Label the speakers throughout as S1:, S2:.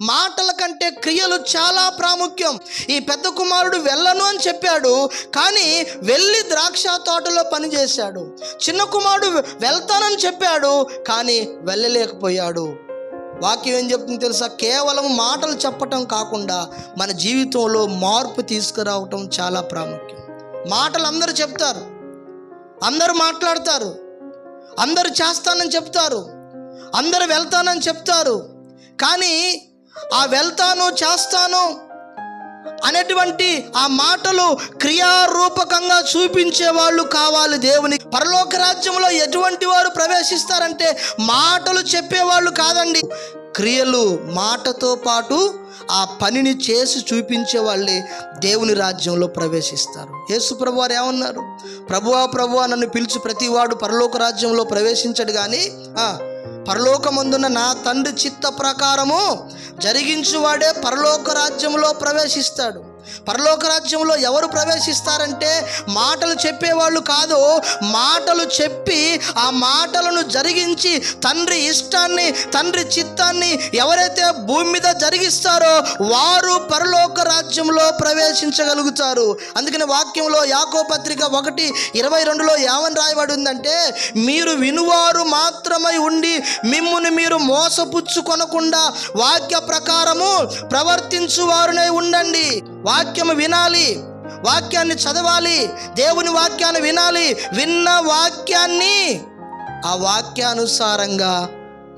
S1: మాటల కంటే క్రియలు చాలా ప్రాముఖ్యం. ఈ పెద్ద కుమారుడు వెళ్ళను అని చెప్పాడు, కానీ వెళ్ళి ద్రాక్ష తోటలో పనిచేశాడు. చిన్న కుమారుడు వెళ్తానని చెప్పాడు, కానీ వెళ్ళలేకపోయాడు. వాక్యం ఏం చెప్తుంది తెలుసా? కేవలం మాటలు చెప్పటం కాకుండా మన జీవితంలో మార్పు తీసుకురావటం చాలా ప్రాముఖ్యం. మాటలు అందరూ చెప్తారు, అందరూ మాట్లాడతారు, అందరూ చేస్తానని చెప్తారు, అందరూ వెళ్తానని చెప్తారు, కానీ ఆ వెళ్తాను చేస్తాను అనేటువంటి ఆ మాటలు క్రియారూపకంగా చూపించే వాళ్ళు కావాలి. దేవుని పరలోక రాజ్యంలో ఎటువంటి వారు ప్రవేశిస్తారంటే మాటలు చెప్పేవాళ్ళు కాదండి, క్రియలు మాటతో పాటు ఆ పనిని చేసి చూపించే వాళ్ళే దేవుని రాజ్యంలో ప్రవేశిస్తారు. యేసు ప్రభు వారు ఏమన్నారు? ప్రభువా ప్రభువా నన్ను పిలిచి ప్రతివాడు పరలోక రాజ్యంలో ప్రవేశించడు, కానీ పరలోకమందున్న నా తండ్రి చిత్త ప్రకారము జరిగించువాడే పరలోక రాజ్యంలో ప్రవేశిస్తాడు. పరలోక రాజ్యంలో ఎవరు ప్రవేశిస్తారంటే మాటలు చెప్పేవాళ్ళు కాదు, మాటలు చెప్పి ఆ మాటలను జరిగించి తండ్రి ఇష్టాన్ని, తండ్రి చిత్తాన్ని ఎవరైతే భూమి మీద జరిగిస్తారో వారు పరలోక రాజ్యంలో ప్రవేశించగలుగుతారు. అందుకని వాక్యంలో యాకోబు పత్రిక 1:22లో ఏమని రాయబడి ఉందంటే, మీరు వినువారు మాత్రమై ఉండి మిమ్మును మీరు మోసపుచ్చుకొనకుండా వాక్య ప్రకారము ప్రవర్తించువారునై ఉండండి. వాక్యము వినాలి, వాక్యాన్ని చదవాలి, దేవుని వాక్యాన్ని వినాలి, విన్న వాక్యాన్ని ఆ వాక్యానుసారంగా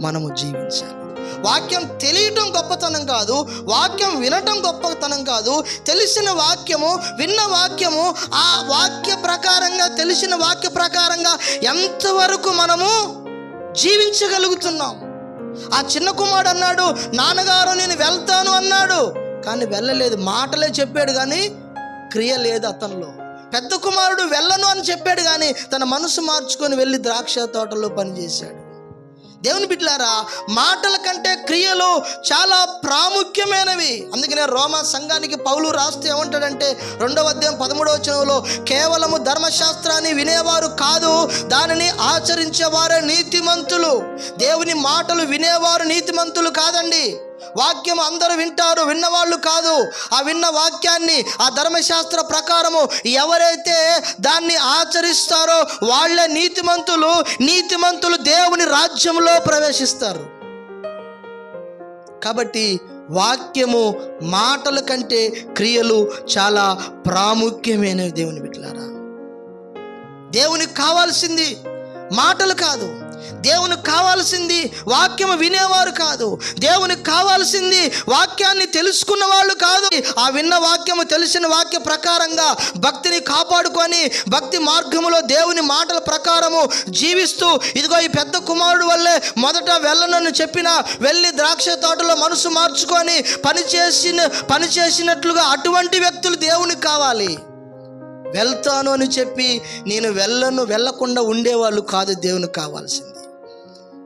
S1: మనము జీవించాలి. వాక్యం తెలియటం గొప్పతనం కాదు, వాక్యం వినటం గొప్పతనం కాదు. తెలిసిన వాక్యము, విన్న వాక్యము, ఆ వాక్య ప్రకారంగా, తెలిసిన వాక్య ప్రకారంగా ఎంతవరకు మనము జీవించగలుగుతున్నాం. ఆ చిన్న కుమారుడు అన్నాడు, నాన్నగారు నేను వెళ్తాను అన్నాడు, కానీ వెళ్ళలేదు. మాటలే చెప్పాడు కానీ క్రియ లేదు అతనిలో. పెద్ద కుమారుడు వెళ్ళను అని చెప్పాడు, కానీ తన మనసు మార్చుకొని వెళ్ళి ద్రాక్ష తోటలో పనిచేశాడు. దేవుని బిడ్డలారా, మాటల కంటే క్రియలు చాలా ప్రాముఖ్యమైనవి. అందుకనే రోమా సంఘానికి పౌలు రాస్తే ఏమంటాడంటే 2:13 కేవలము ధర్మశాస్త్రాన్ని వినేవారు కాదు, దానిని ఆచరించేవారే నీతిమంతులు. దేవుని మాటలు వినేవారు నీతిమంతులు కాదండి. వాక్యం అందరూ వింటారు, విన్నవాళ్ళు కాదు. ఆ విన్న వాక్యాన్ని ఆ ధర్మశాస్త్ర ప్రకారము ఎవరైతే దాన్ని ఆచరిస్తారో వాళ్ళే నీతిమంతులు. నీతిమంతులు దేవుని రాజ్యంలో ప్రవేశిస్తారు. కాబట్టి వాక్యము మాటల కంటే క్రియలు చాలా ప్రాముఖ్యమైనవి. దేవుని బిడ్డలారా, దేవునికి కావాల్సింది మాటలు కాదు, దేవునికి కావాల్సింది వాక్యము వినేవారు కాదు, దేవునికి కావాల్సింది వాక్యాన్ని తెలుసుకున్న వాళ్ళు కాదు. ఆ విన్న వాక్యము, తెలిసిన వాక్య ప్రకారంగా భక్తిని కాపాడుకొని భక్తి మార్గములో దేవుని మాటల ప్రకారము జీవిస్తూ, ఇదిగో ఈ పెద్ద కుమారుడు వల్లే మొదట వెళ్ళనని చెప్పినా వెళ్ళి ద్రాక్ష తోటలో మనసు మార్చుకొని పనిచేసినట్లుగా అటువంటి వ్యక్తులు దేవునికి కావాలి. వెళ్తాను అని చెప్పి నేను వెళ్ళకుండా ఉండేవాళ్ళు కాదు దేవునికి కావాల్సింది.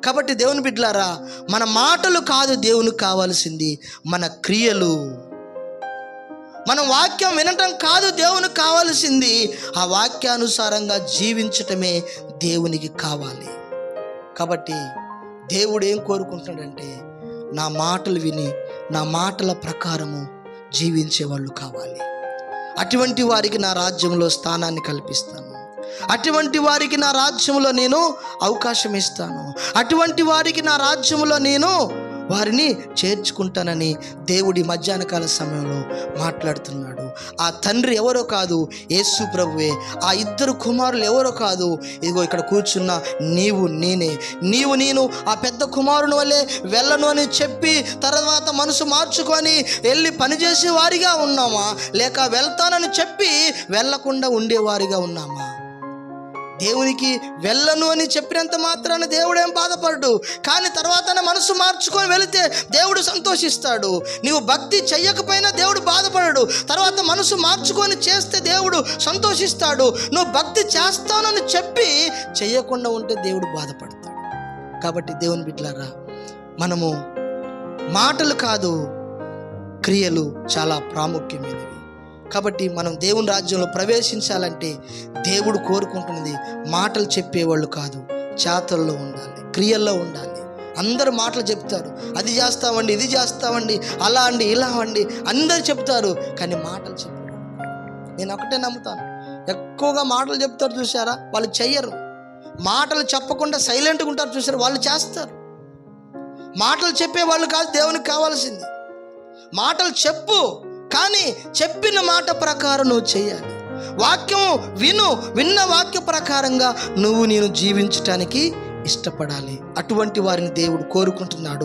S1: కాబట్టి దేవుని బిడ్డలారా, మన మాటలు కాదు దేవునికి కావాల్సింది, మన క్రియలు. మనం వాక్యం వినటం కాదు దేవునికి కావాల్సింది, ఆ వాక్యానుసారంగా జీవించటమే దేవునికి కావాలి. కాబట్టి దేవుడు ఏం కోరుకుంటున్నాడంటే, నా మాటలు విని నా మాటల ప్రకారము జీవించేవాళ్ళు కావాలి. అటువంటి వారికి నా రాజ్యంలో స్థానాన్ని కల్పిస్తాను, అటువంటి వారికి నా రాజ్యంలో నేను అవకాశం ఇస్తాను, అటువంటి వారికి నా రాజ్యంలో నేను వారిని చేర్చుకుంటానని దేవుడి మధ్యాహ్నకాల సమయంలో మాట్లాడుతున్నాడు. ఆ తండ్రి ఎవరో కాదు, యేసు ప్రభువే. ఆ ఇద్దరు కుమారులు ఎవరో కాదు, ఇదిగో ఇక్కడ కూర్చున్న నీవు నేనే. నేను ఆ పెద్ద కుమారుని వల్లే వెళ్ళను అని చెప్పి తర్వాత మనసు మార్చుకొని వెళ్ళి పనిచేసే వారిగా ఉన్నామా, లేక వెళ్తానని చెప్పి వెళ్ళకుండా ఉండేవారిగా ఉన్నామా? దేవునికి వెళ్ళను అని చెప్పినంత మాత్రాన దేవుడేం బాధపడడు, కానీ తర్వాత మనసు మార్చుకొని వెళితే దేవుడు సంతోషిస్తాడు. నీవు భక్తి చెయ్యకపోయినా దేవుడు బాధపడడు, తర్వాత మనసు మార్చుకొని చేస్తే దేవుడు సంతోషిస్తాడు. నువ్వు భక్తి చేస్తానని చెప్పి చెయ్యకుండా ఉంటే దేవుడు బాధపడతాడు. కాబట్టి దేవుని బిడ్డలారా, మనము మాటలు కాదు క్రియలు చాలా ప్రాముఖ్యమైనవి. కాబట్టి మనం దేవుని రాజ్యంలో ప్రవేశించాలంటే దేవుడు కోరుకుంటున్నది మాటలు చెప్పేవాళ్ళు కాదు, చేతల్లో ఉండాలి, క్రియల్లో ఉండాలి. అందరు మాటలు చెప్తారు, అది చేస్తామండి, ఇది చేస్తామండి, అలా అండి, ఇలా అండి, అందరు చెప్తారు, కానీ మాటలు చెప్పరు. నేను ఒకటే నమ్ముతాను, ఎక్కువగా మాటలు చెప్తారు చూసారా, వాళ్ళు చెయ్యరు. మాటలు చెప్పకుండా సైలెంట్గా ఉంటారు చూసారా, వాళ్ళు చేస్తారు. మాటలు చెప్పే వాళ్ళు కాదు దేవునికి కావాల్సింది. మాటలు చెప్పు, కానీ చెప్పిన మాట ప్రకారం నువ్వు చేయాలి. వాక్యం విన్న వాక్య ప్రకారంగా నేను జీవించటానికి ఇష్టపడాలి. అటువంటి వారిని దేవుడు కోరుకుంటున్నాడు.